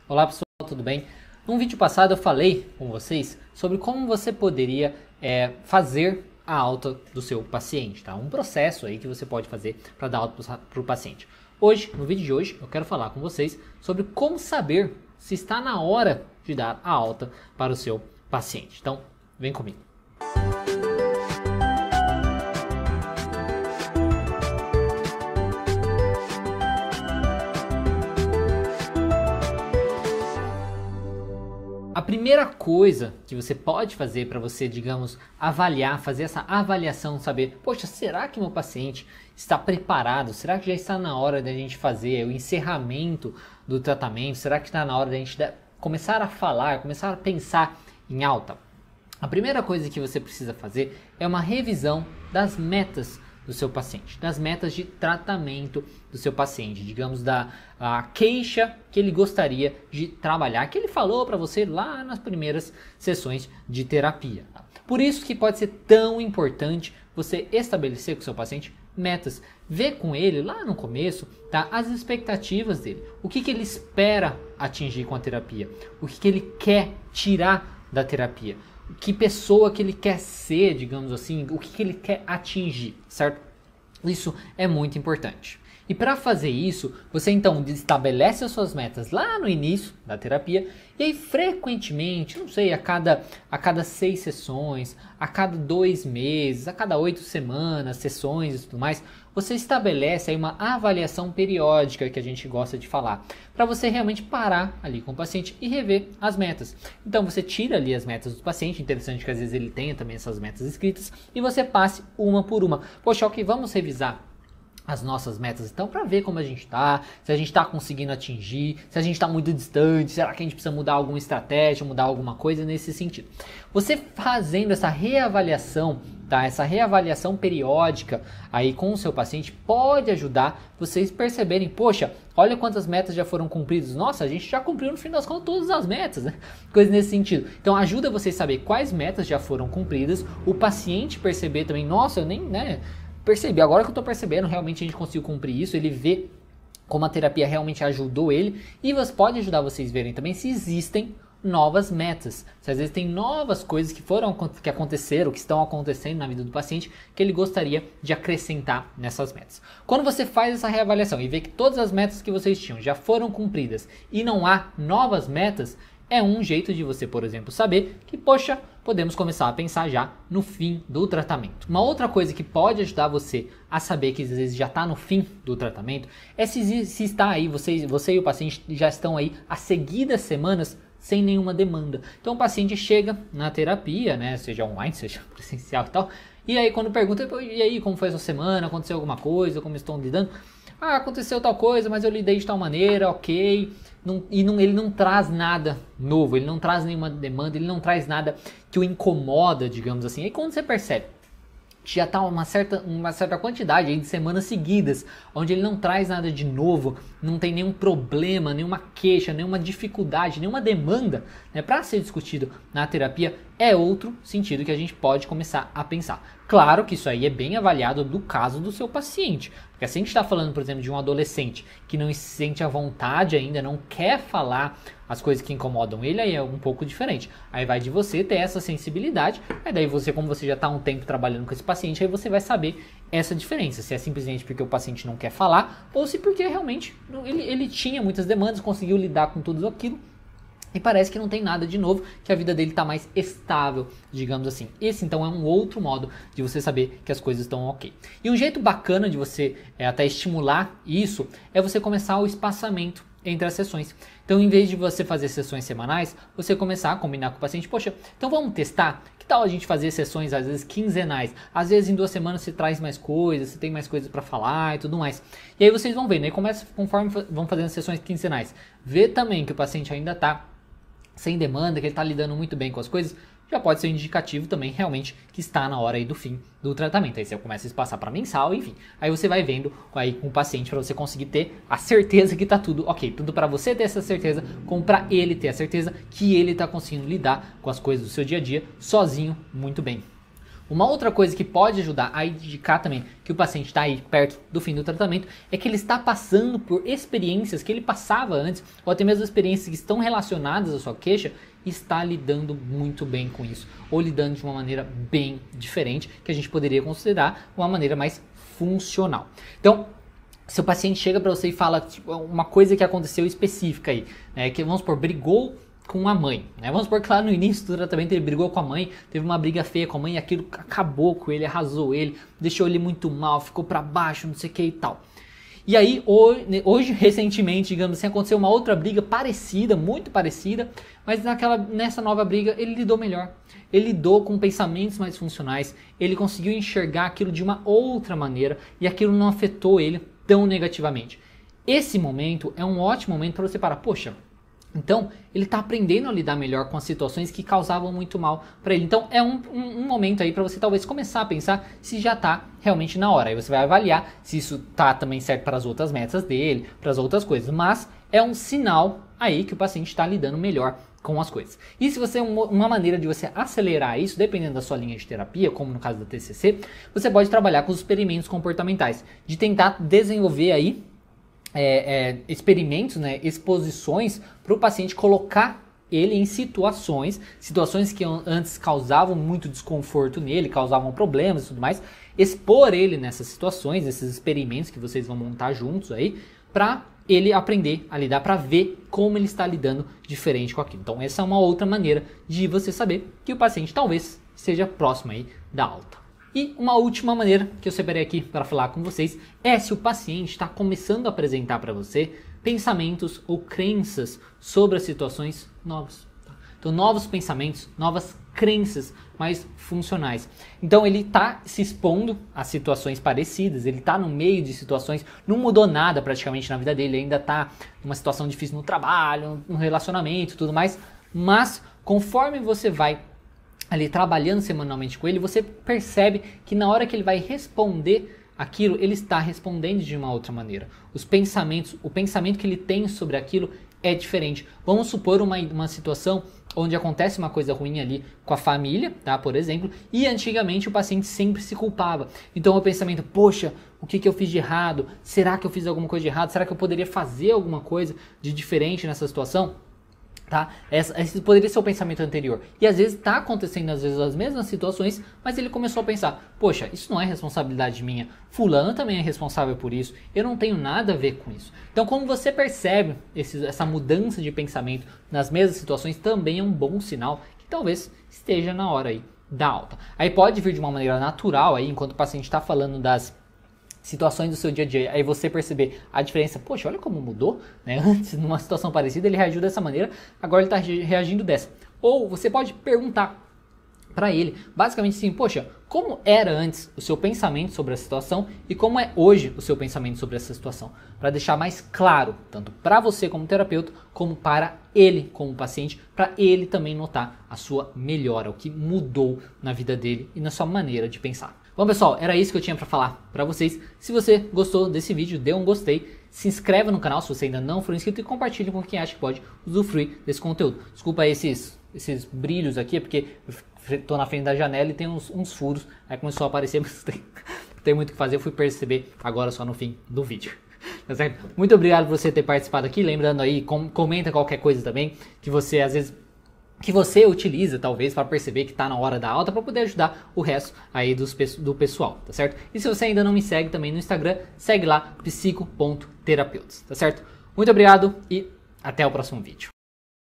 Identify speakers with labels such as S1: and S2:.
S1: Olá pessoal, tudo bem? Num vídeo passado eu falei com vocês sobre como você poderia fazer a alta do seu paciente, tá? Um processo aí que você pode fazer para dar alta para o paciente. Hoje, no vídeo de hoje, eu quero falar com vocês sobre como saber se está na hora de dar a alta para o seu paciente. Então, vem comigo. A primeira coisa que você pode fazer para você, digamos, avaliar, fazer essa avaliação, saber, poxa, será que meu paciente está preparado? Será que já está na hora da gente fazer o encerramento do tratamento? Será que está na hora da gente começar a falar, começar a pensar em alta? A primeira coisa que você precisa fazer é uma revisão das metas do seu paciente, das metas de tratamento do seu paciente, digamos, da queixa que ele gostaria de trabalhar, que ele falou para você lá nas primeiras sessões de terapia. Tá? Por isso que pode ser tão importante você estabelecer com o seu paciente metas, ver com ele lá no começo, tá, as expectativas dele, o que ele espera atingir com a terapia, o que ele quer tirar da terapia, que pessoa que ele quer ser, digamos assim, o que ele quer atingir, certo? Isso é muito importante. E para fazer isso, você então estabelece as suas metas lá no início da terapia e aí frequentemente, não sei, a cada 6 sessões, a cada 2 meses, a cada 8 semanas, sessões e tudo mais, você estabelece aí uma avaliação periódica que a gente gosta de falar, para você realmente parar ali com o paciente e rever as metas. Então você tira ali as metas do paciente, interessante que às vezes ele tenha também essas metas escritas, e você passe uma por uma. Poxa, ok, vamos revisar as nossas metas então para ver como a gente está, se a gente está conseguindo atingir, se a gente está muito distante, será que a gente precisa mudar alguma estratégia, mudar alguma coisa nesse sentido. Você fazendo essa reavaliação, tá? Essa reavaliação periódica aí com o seu paciente pode ajudar vocês perceberem, poxa, olha quantas metas já foram cumpridas, nossa, a gente já cumpriu no fim das contas todas as metas, né? Coisa nesse sentido. Então ajuda vocês a saber quais metas já foram cumpridas, o paciente perceber também, nossa, eu nem, né, percebi, agora que eu tô percebendo, realmente a gente conseguiu cumprir isso, ele vê como a terapia realmente ajudou ele, e pode ajudar vocês a verem também se existem novas metas, se às vezes tem novas coisas que aconteceram, que estão acontecendo na vida do paciente, que ele gostaria de acrescentar nessas metas. Quando você faz essa reavaliação e vê que todas as metas que vocês tinham já foram cumpridas e não há novas metas, é um jeito de você, por exemplo, saber que, poxa, podemos começar a pensar já no fim do tratamento. Uma outra coisa que pode ajudar você a saber que às vezes já está no fim do tratamento é se está aí, você e o paciente já estão aí há seguidas semanas sem nenhuma demanda. Então o paciente chega na terapia, né, seja online, seja presencial e tal, e aí quando pergunta, e aí, como foi essa semana, aconteceu alguma coisa, como estão lidando? Ah, aconteceu tal coisa, mas eu lidei de tal maneira, ok. Ele não traz nada novo, ele não traz nenhuma demanda, ele não traz nada que o incomoda, digamos assim. Aí quando você percebe que já está uma certa quantidade aí de semanas seguidas, onde ele não traz nada de novo, não tem nenhum problema, nenhuma queixa, nenhuma dificuldade, nenhuma demanda, né, para ser discutido na terapia, é outro sentido que a gente pode começar a pensar. Claro que isso aí é bem avaliado do caso do seu paciente, porque se a gente está falando, por exemplo, de um adolescente que não se sente à vontade ainda, não quer falar as coisas que incomodam ele, aí é um pouco diferente. Aí vai de você ter essa sensibilidade, aí daí você, como você já está há um tempo trabalhando com esse paciente, aí você vai saber essa diferença, se é simplesmente porque o paciente não quer falar, ou se porque realmente ele tinha muitas demandas, conseguiu lidar com tudo aquilo, e parece que não tem nada de novo, que a vida dele está mais estável, digamos assim. Esse então é um outro modo de você saber que as coisas estão ok. E um jeito bacana de você até estimular isso é você começar o espaçamento entre as sessões. Então, em vez de você fazer sessões semanais, você começar a combinar com o paciente, poxa, então vamos testar? Que tal a gente fazer sessões às vezes quinzenais? Às vezes em 2 semanas você traz mais coisas, você tem mais coisas para falar e tudo mais. E aí vocês vão ver, né? Conforme vão fazendo sessões quinzenais, vê também que o paciente ainda está sem demanda, que ele está lidando muito bem com as coisas, já pode ser um indicativo também realmente que está na hora aí do fim do tratamento. Aí você começa a espaçar para mensal, enfim. Aí você vai vendo aí com o paciente para você conseguir ter a certeza que está tudo ok. Tanto para você ter essa certeza, como para ele ter a certeza que ele está conseguindo lidar com as coisas do seu dia a dia sozinho muito bem. Uma outra coisa que pode ajudar a indicar também que o paciente está aí perto do fim do tratamento é que ele está passando por experiências que ele passava antes, ou até mesmo experiências que estão relacionadas à sua queixa, e está lidando muito bem com isso, ou lidando de uma maneira bem diferente, que a gente poderia considerar uma maneira mais funcional. Então, se o paciente chega para você e fala tipo, uma coisa que aconteceu específica aí, né, que vamos supor, brigou com a mãe, né? Vamos supor que lá no início do tratamento ele brigou com a mãe, teve uma briga feia com a mãe e aquilo acabou com ele, arrasou ele, deixou ele muito mal, ficou para baixo, não sei o que e tal. E aí, hoje, recentemente, digamos assim, aconteceu uma outra briga parecida, muito parecida, mas nessa nova briga ele lidou melhor. Ele lidou com pensamentos mais funcionais, ele conseguiu enxergar aquilo de uma outra maneira e aquilo não afetou ele tão negativamente. Esse momento é um ótimo momento para você parar, poxa, então, ele está aprendendo a lidar melhor com as situações que causavam muito mal para ele. Então, é um momento aí para você talvez começar a pensar se já está realmente na hora. Aí você vai avaliar se isso está também certo para as outras metas dele, para as outras coisas. Mas é um sinal aí que o paciente está lidando melhor com as coisas. E se você uma maneira de você acelerar isso, dependendo da sua linha de terapia, como no caso da TCC, você pode trabalhar com os experimentos comportamentais, de tentar desenvolver aí experimentos, né, exposições para o paciente colocar ele em situações que antes causavam muito desconforto nele, causavam problemas e tudo mais, expor ele nessas situações, esses experimentos que vocês vão montar juntos aí, para ele aprender a lidar, para ver como ele está lidando diferente com aquilo. Então essa é uma outra maneira de você saber que o paciente talvez seja próximo aí da alta. E uma última maneira que eu separei aqui para falar com vocês é se o paciente está começando a apresentar para você pensamentos ou crenças sobre as situações novas. Então, novos pensamentos, novas crenças mais funcionais. Então, ele está se expondo a situações parecidas, ele está no meio de situações, não mudou nada praticamente na vida dele, ainda está numa situação difícil no trabalho, no relacionamento e tudo mais, mas conforme você vai ali trabalhando semanalmente com ele, você percebe que na hora que ele vai responder aquilo, ele está respondendo de uma outra maneira. O pensamento que ele tem sobre aquilo é diferente. Vamos supor uma situação onde acontece uma coisa ruim ali com a família, tá? Por exemplo, e antigamente o paciente sempre se culpava. Então o pensamento, poxa, o que eu fiz de errado? Será que eu fiz alguma coisa de errado? Será que eu poderia fazer alguma coisa de diferente nessa situação? Tá? Esse poderia ser o pensamento anterior. E às vezes está acontecendo às vezes as mesmas situações, mas ele começou a pensar, poxa, isso não é responsabilidade minha, fulano também é responsável por isso, eu não tenho nada a ver com isso. Então como você percebe essa mudança de pensamento nas mesmas situações, também é um bom sinal que talvez esteja na hora aí da alta. Aí pode vir de uma maneira natural, aí, enquanto o paciente está falando das situações do seu dia a dia, aí você perceber a diferença, poxa, olha como mudou, né? Antes, numa situação parecida, ele reagiu dessa maneira, agora ele está reagindo dessa. Ou você pode perguntar para ele, basicamente assim, poxa, como era antes o seu pensamento sobre a situação e como é hoje o seu pensamento sobre essa situação, para deixar mais claro, tanto para você como terapeuta, como para ele como paciente, para ele também notar a sua melhora, o que mudou na vida dele e na sua maneira de pensar. Bom pessoal, era isso que eu tinha para falar para vocês. Se você gostou desse vídeo, dê um gostei, se inscreva no canal se você ainda não for inscrito e compartilhe com quem acha que pode usufruir desse conteúdo. Desculpa aí esses brilhos aqui, porque eu estou na frente da janela e tem uns furos, aí começou a aparecer, mas tem muito o que fazer, eu fui perceber agora só no fim do vídeo. Tá certo? Muito obrigado por você ter participado aqui, lembrando aí, comenta qualquer coisa também, que você às vezes que você utiliza talvez para perceber que está na hora da alta, para poder ajudar o resto aí do pessoal, tá certo? E se você ainda não me segue também no Instagram, segue lá psico.terapeutas, tá certo? Muito obrigado e até o próximo vídeo.